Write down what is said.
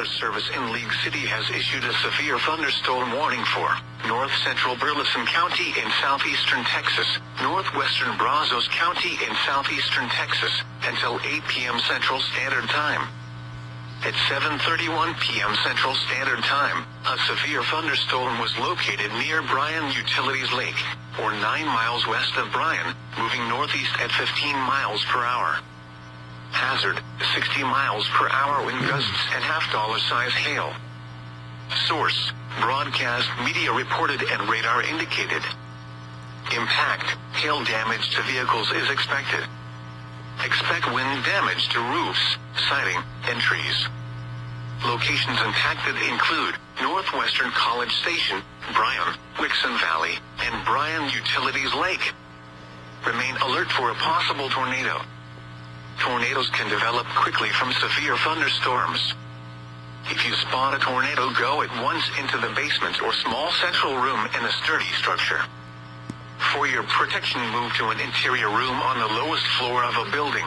Weather Service in League City has issued a severe thunderstorm warning for north central Burleson County in southeastern Texas, northwestern Brazos County in southeastern Texas, until 8 p.m. Central Standard Time. At 7:31 p.m. Central Standard Time, a severe thunderstorm was located near Bryan Utilities Lake, or 9 miles west of Bryan, moving northeast at 15 miles per hour. Hazard, 60 miles per hour wind gusts and half-dollar-size hail. Source, broadcast media reported and radar indicated. Impact, hail damage to vehicles is expected. Expect wind damage to roofs, siding, and trees. Locations impacted include Northwestern College Station, Bryan, Wixon Valley, and Bryan Utilities Lake. Remain alert for a possible tornado. Tornadoes can develop quickly from severe thunderstorms. If you spot a tornado, go at once into the basement or small central room in a sturdy structure. For your protection, move to an interior room on the lowest floor of a building.